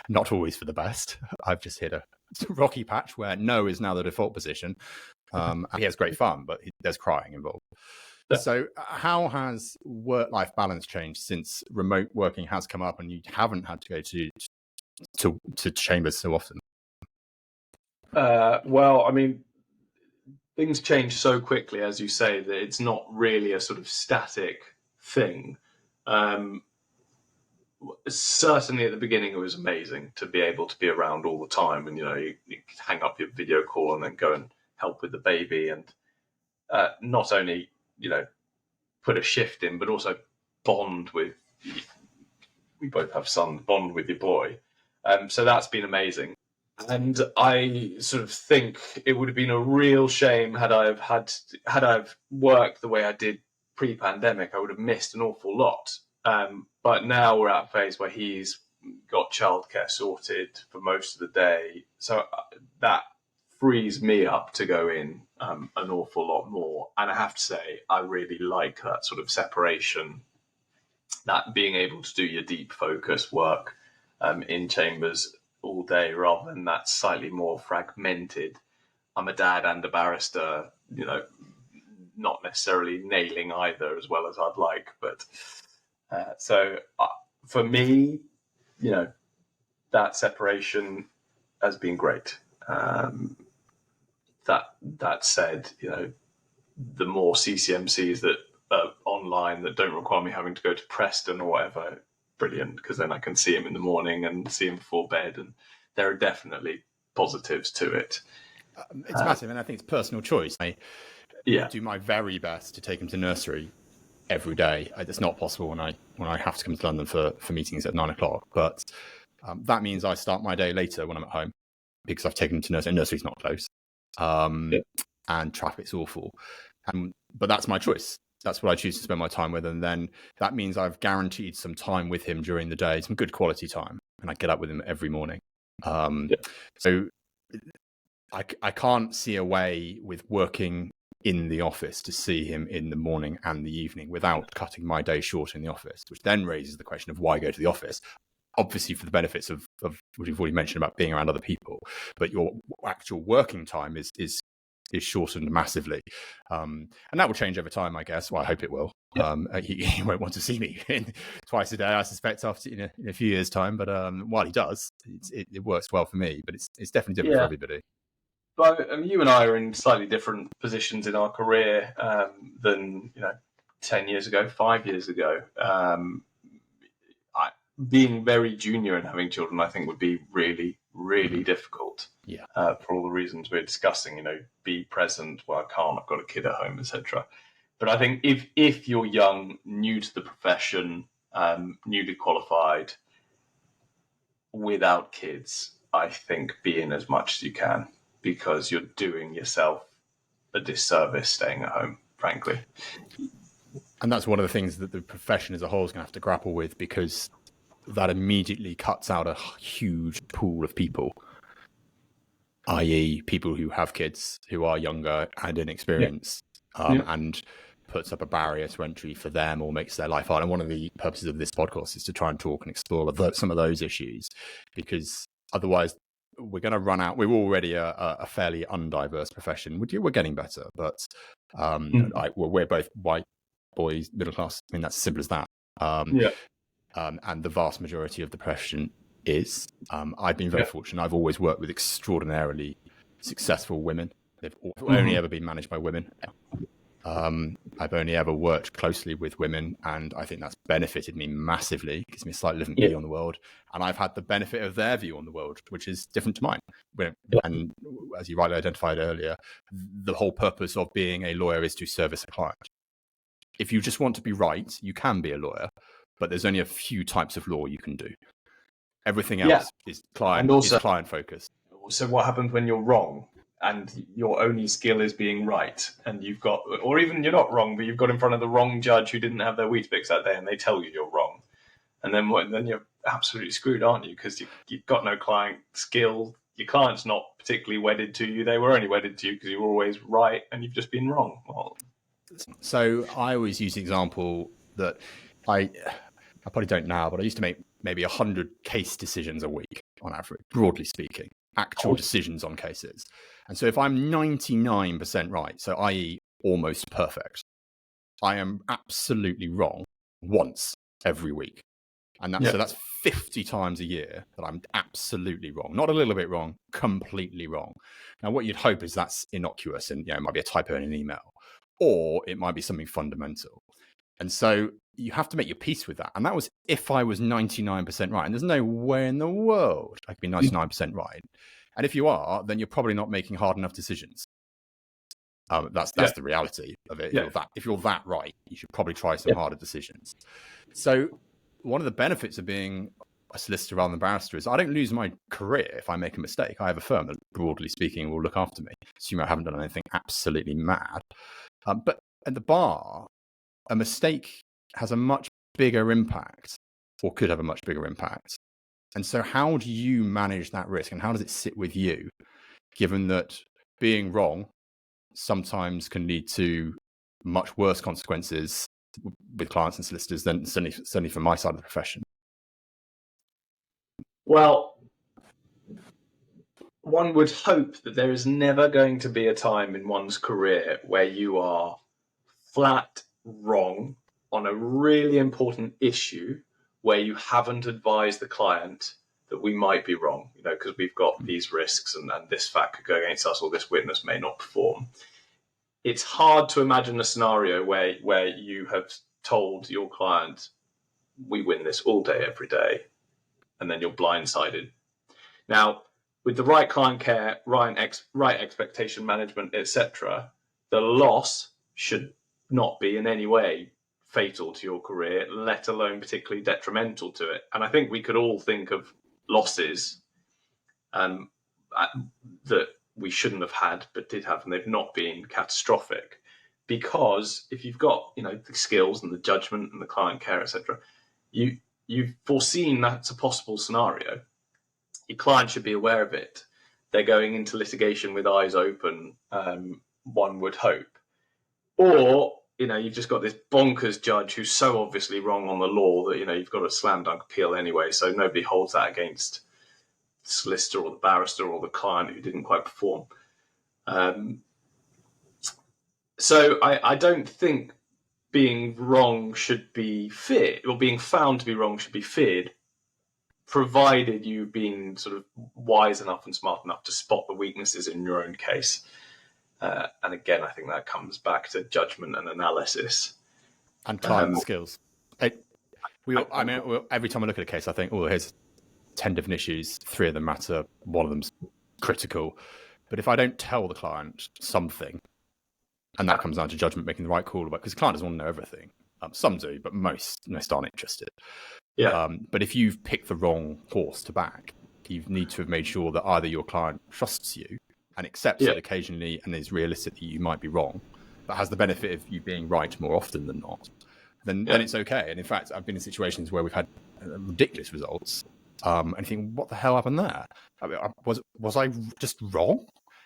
not always for the best. I've just hit a rocky patch where no is now the default position. He has great fun, but there's crying involved. So how has work-life balance changed since remote working has come up and you haven't had to go to chambers so often? Well, I mean, things change so quickly, as you say, that it's not really a sort of static thing. Certainly at the beginning, it was amazing to be able to be around all the time, and you could hang up your video call and then go and help with the baby, and not only put a shift in, but also bond with. We both have sons, bond with your boy, so that's been amazing. And I sort of think it would have been a real shame had I've worked the way I did pre-pandemic. I would have missed an awful lot. But now we're at a phase where he's got childcare sorted for most of the day, so that frees me up to go in an awful lot more. And I have to say, I really like that sort of separation, that being able to do your deep focus work in chambers all day rather than that slightly more fragmented. I'm a dad and a barrister, not necessarily nailing either as well as I'd like. But so for me, that separation has been great. That said, the more CCMCs that are online that don't require me having to go to Preston or whatever, brilliant, because then I can see him in the morning and see him before bed, and there are definitely positives to it. It's massive, and I think it's personal choice. I do my very best to take him to nursery every day. It's not possible when I have to come to London for meetings at 9:00, but that means I start my day later when I'm at home because I've taken him to nursery, and nursery's not close, and traffic's awful. But that's my choice. That's what I choose to spend my time with. And then that means I've guaranteed some time with him during the day, some good quality time. And I get up with him every morning. So I can't see a way with working in the office to see him in the morning and the evening without cutting my day short in the office, which then raises the question of why go to the office. Obviously for the benefits of what you've already mentioned about being around other people, but your actual working time is shortened massively, and that will change over time, I guess. Well, I hope it will. He won't want to see me twice a day, I suspect, after in a few years' time. But while he does, it works well for me. But it's definitely different for everybody. But you and I are in slightly different positions in our career than 10 years ago, 5 years ago. Being very junior and having children, I think, would be really, really difficult. For all the reasons we're discussing, be present. Well, I can't. I've got a kid at home, etc. But I think if you're young, new to the profession, newly qualified, without kids, I think be in as much as you can, because you're doing yourself a disservice staying at home, frankly. And that's one of the things that the profession as a whole is going to have to grapple with, because that immediately cuts out a huge pool of people, i.e. people who have kids who are younger and inexperienced, and puts up a barrier to entry for them or makes their life hard. And one of the purposes of this podcast is to try and talk and explore some of those issues, because otherwise we're going to run out. We're already a fairly undiverse profession. We're getting better, but we're both white boys, middle class. I mean, that's as simple as that. And the vast majority of the profession is. I've been very fortunate. I've always worked with extraordinarily successful women. They've only ever been managed by women. I've only ever worked closely with women, and I think that's benefited me massively. It gives me a slightly different view on the world, and I've had the benefit of their view on the world, which is different to mine. And as you rightly identified earlier, the whole purpose of being a lawyer is to service a client. If you just want to be right, you can be a lawyer, but there's only a few types of law you can do. Everything else is client focused. So what happens when you're wrong? And your only skill is being right, and you've got, or even you're not wrong, but you've got in front of the wrong judge who didn't have their Weetabix that day, and they tell you you're wrong, and then you're absolutely screwed, aren't you? Because you've got no client skill. Your client's not particularly wedded to you. They were only wedded to you because you were always right, and you've just been wrong. Well, so I always use the example that I probably don't now, but I used to make maybe 100 case decisions a week on average, broadly speaking. Actual decisions on cases. And so if I'm 99% right, so i.e. almost perfect, I am absolutely wrong once every week. And so that's 50 times a year that I'm absolutely wrong. Not a little bit wrong, completely wrong. Now, what you'd hope is that's innocuous and it might be a typo in an email, or it might be something fundamental. And so you have to make your peace with that. And that was if I was 99% right. And there's no way in the world I could be 99% right. And if you are, then you're probably not making hard enough decisions. That's the reality of it. If you're that right, you should probably try some harder decisions. So one of the benefits of being a solicitor rather than a barrister is I don't lose my career if I make a mistake. I have a firm that, broadly speaking, will look after me. Assume I haven't done anything absolutely mad. But at the bar, a mistake has a much bigger impact, or could have a much bigger impact. And so how do you manage that risk, and how does it sit with you, given that being wrong sometimes can lead to much worse consequences with clients and solicitors than certainly from my side of the profession? Well, one would hope that there is never going to be a time in one's career where you are flat wrong on a really important issue where you haven't advised the client that we might be wrong, because we've got these risks and this fact could go against us, or this witness may not perform. It's hard to imagine a scenario where you have told your client, we win this all day, every day, and then you're blindsided. Now, with the right client care, right expectation management, etc., the loss should not be in any way fatal to your career, let alone particularly detrimental to it. And I think we could all think of losses that we shouldn't have had but did have, and they've not been catastrophic. Because if you've got the skills and the judgment and the client care, etc., you've foreseen that's a possible scenario. Your client should be aware of it. They're going into litigation with eyes open, one would hope. Or you've just got this bonkers judge who's so obviously wrong on the law that you've got a slam dunk appeal anyway, so nobody holds that against the solicitor or the barrister or the client who didn't quite perform. So I don't think being wrong should be feared, or being found to be wrong should be feared, provided you've been sort of wise enough and smart enough to spot the weaknesses in your own case. And again, I think that comes back to judgment and analysis. And client skills. Every time I look at a case, I think, here's 10 different issues. 3 of them matter. 1 of them's critical. But if I don't tell the client something, and that comes down to judgment, making the right call about, because the client doesn't want to know everything. Some do, but most aren't interested. But if you've picked the wrong horse to back, you need to have made sure that either your client trusts you and accepts it occasionally and is realistic that you might be wrong, but has the benefit of you being right more often than not, then it's okay. And in fact, I've been in situations where we've had ridiculous results, and you think, what the hell happened there? Was I just wrong?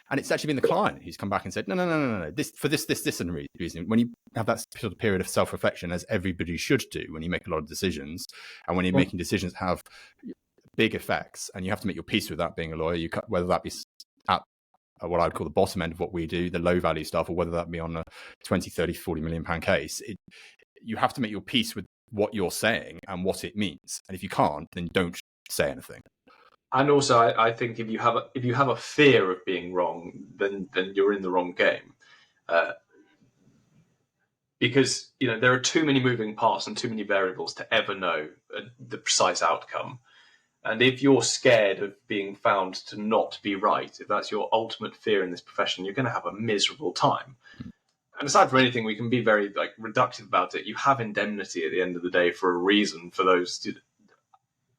And it's actually been the client who's come back and said, no, this and reason. When you have that sort of period of self-reflection, as everybody should do when you make a lot of decisions, and when you're making decisions that have big effects, and you have to make your peace with that being a lawyer. Whether that be at what I'd call the bottom end of what we do, the low value stuff, or whether that be on a 20, 30, 40 million pound case, you have to make your peace with what you're saying and what it means. And if you can't, then don't say anything. And also, I think if you have a fear of being wrong, then you're in the wrong game, because there are too many moving parts and too many variables to ever know the precise outcome. And if you're scared of being found to not be right, if that's your ultimate fear in this profession, you're going to have a miserable time. And aside from anything, we can be very reductive about it. You have indemnity at the end of the day for a reason. For those,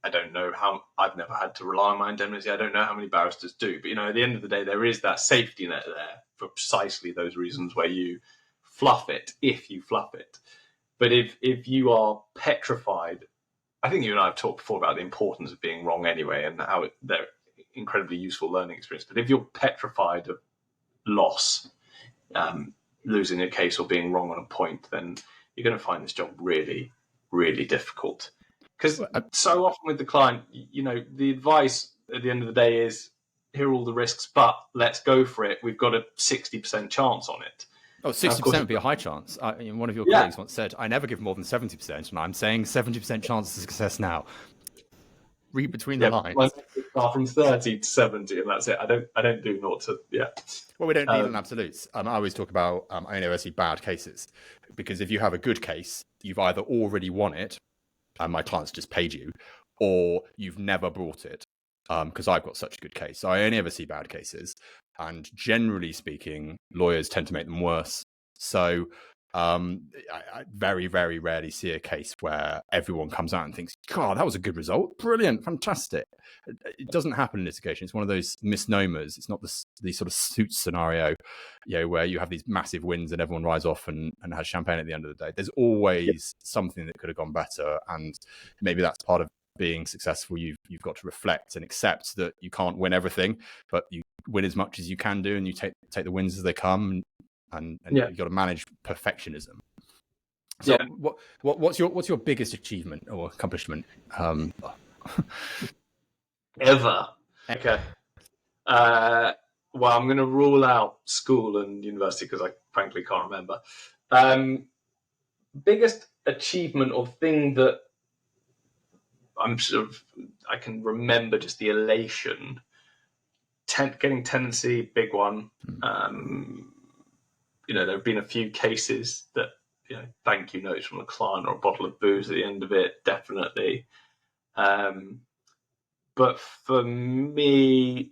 I don't know how. I've never had to rely on my indemnity. I don't know how many barristers do, but at the end of the day, there is that safety net there for precisely those reasons where you fluff it if you fluff it. But if you are petrified, I think you and I have talked before about the importance of being wrong anyway, and how they're incredibly useful learning experience. But if you're petrified of loss, losing a case or being wrong on a point, then you're going to find this job really, really difficult. Because so often with the client, the advice at the end of the day is, here are all the risks, but let's go for it. We've got a 60% chance on it. Oh, 60% would be a high chance. One of your colleagues once said, I never give more than 70%, and I'm saying 70% chance of success now. Read between the lines. My are from 30 to 70, and that's it. I don't do naught to, Well, we don't deal in absolutes. I always talk about, I never see bad cases, because if you have a good case, you've either already won it, and my client's just paid you, or you've never brought it, because I've got such a good case. So I only ever see bad cases. And generally speaking, lawyers tend to make them worse. So I very, very rarely see a case where everyone comes out and thinks, God, that was a good result. Brilliant. Fantastic. It doesn't happen in litigation. It's one of those misnomers. It's not the sort of suit scenario, where you have these massive wins and everyone rides off and has champagne at the end of the day. There's always something that could have gone better. And maybe that's part of being successful. You've got to reflect and accept that you can't win everything, but you win as much as you can do, and you take the wins as they come, and you've got to manage perfectionism. So what's your biggest achievement or accomplishment ever? Okay. Well, I'm going to rule out school and university because I frankly can't remember. Biggest achievement or thing that I can remember, just the elation. Getting tenancy, big one. There have been a few cases that, thank you notes from the client or a bottle of booze at the end of it, definitely. But for me,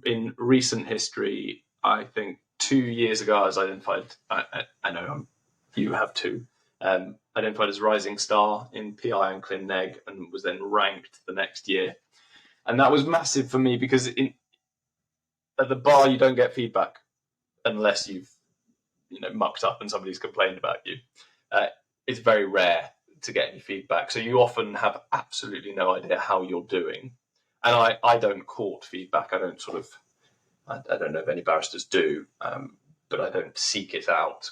in recent history, I think 2 years ago, I was identified, I know you have too, identified as rising star in PI and Clin Neg, and was then ranked the next year. And that was massive for me because at the bar, you don't get feedback unless you've mucked up and somebody's complained about you. It's very rare to get any feedback. So you often have absolutely no idea how you're doing. And I don't court feedback. I don't I don't know if any barristers do, but I don't seek it out,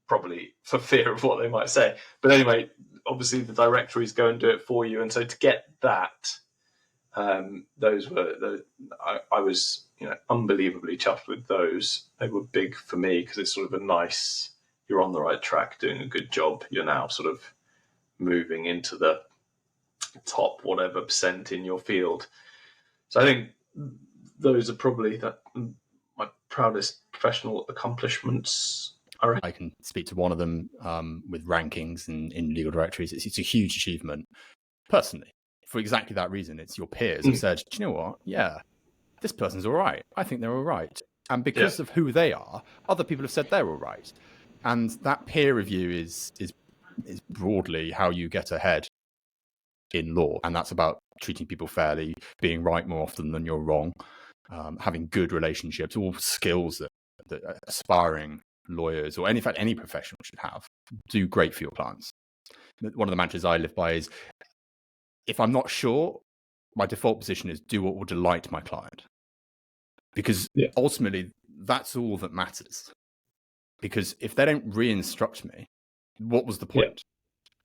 probably for fear of what they might say. But anyway, obviously the directories go and do it for you. And so to get that, those were I was unbelievably chuffed with those. They were big for me because it's sort of a nice, you're on the right track, doing a good job. You're now sort of moving into the top whatever percent in your field. So I think those are probably my proudest professional accomplishments. I can speak to one of them with rankings in legal directories. It's a huge achievement personally. For exactly that reason, it's your peers have said, do you know what? Yeah, this person's all right. I think they're all right. And because of who they are, other people have said they're all right. And that peer review is broadly how you get ahead in law. And that's about treating people fairly, being right more often than you're wrong, having good relationships, all skills that aspiring lawyers or in fact any professional should have. Do great for your clients. One of the mantras I live by is, if I'm not sure, my default position is do what will delight my client. Because ultimately, that's all that matters. Because if they don't re-instruct me, what was the point?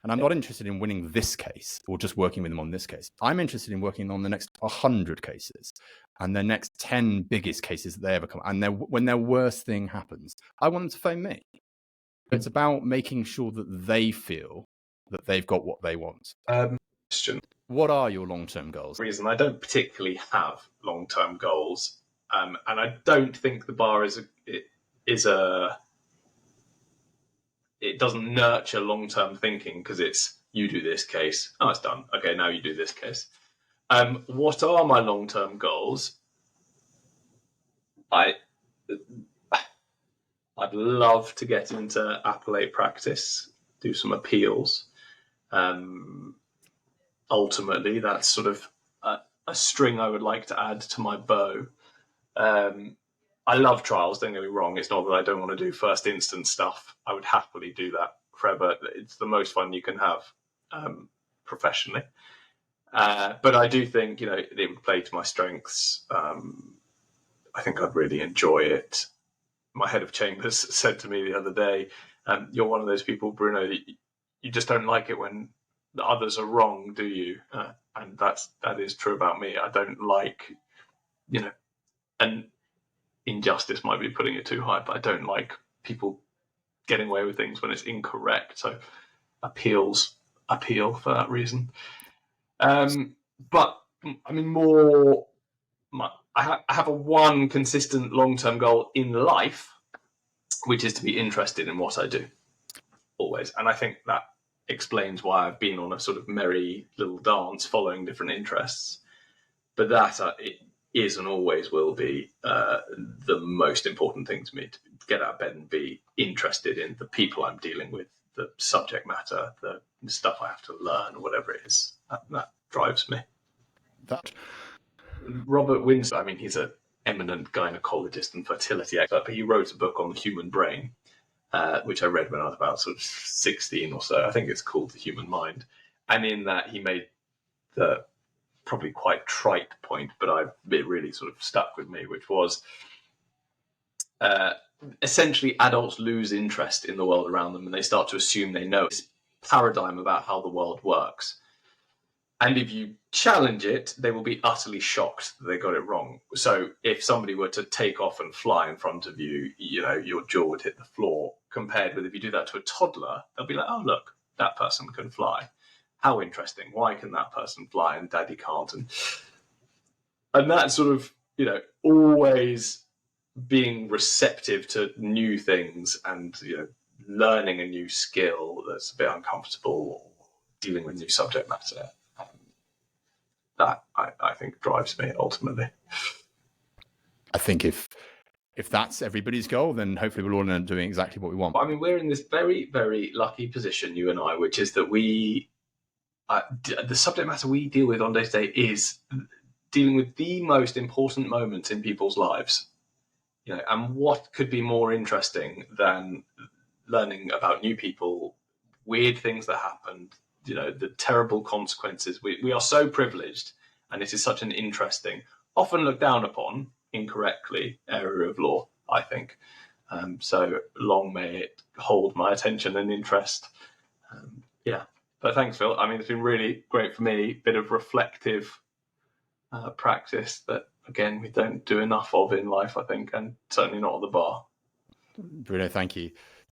And I'm not interested in winning this case or just working with them on this case. I'm interested in working on the next 100 cases and the next 10 biggest cases that they ever come. And when their worst thing happens, I want them to phone me. It's about making sure that they feel that they've got what they want. Question. What are your long-term goals? Reason I don't particularly have long-term goals, and I don't think the bar it doesn't nurture long-term thinking, because it's you do this case, oh, it's done. Okay, now you do this case. What are my long-term goals? I'd love to get into appellate practice, do some appeals. Ultimately, that's sort of a string I would like to add to my bow. I love trials, don't get me wrong. It's not that I don't want to do first instance stuff. I would happily do that forever. It's the most fun you can have professionally. But I do think, it would play to my strengths. I think I'd really enjoy it. My head of chambers said to me the other day, you're one of those people, Bruno, that you just don't like it when the others are wrong, do you? And that is true about me. I don't like, and injustice might be putting it too high, but I don't like people getting away with things when it's incorrect. So appeal for that reason. But I mean, I have a one consistent long-term goal in life, which is to be interested in what I do, always. And I think that explains why I've been on a sort of merry little dance following different interests. But that it is and always will be the most important thing to me, to get out of bed and be interested in the people I'm dealing with, the subject matter, the stuff I have to learn, or whatever it is. That drives me. Robert Winsor, I mean, he's an eminent gynecologist and fertility expert, but he wrote a book on the human brain, which I read when I was about sort of 16 or so. I think it's called The Human Mind. And in that, he made the probably quite trite point, but it really sort of stuck with me, which was essentially adults lose interest in the world around them and they start to assume they know this paradigm about how the world works. And if you challenge it, they will be utterly shocked that they got it wrong. So if somebody were to take off and fly in front of you, your jaw would hit the floor, compared with if you do that to a toddler, they'll be like, oh, look, that person can fly. How interesting. Why can that person fly and daddy can't? And that sort of, always being receptive to new things and, learning a new skill that's a bit uncomfortable, or dealing with new subject matter. That I think drives me ultimately. I think if that's everybody's goal, then hopefully we'll all end up doing exactly what we want. I mean, we're in this very, very lucky position, you and I, which is that the subject matter we deal with on day to day is dealing with the most important moments in people's lives. And what could be more interesting than learning about new people, weird things that happened, the terrible consequences. We are so privileged, and it is such an interesting, often looked down upon incorrectly, area of law, I think. So long may it hold my attention and interest. But thanks, Phill. I mean, it's been really great for me. Bit of reflective practice that, again, we don't do enough of in life, I think, and certainly not at the bar. Bruno, thank you.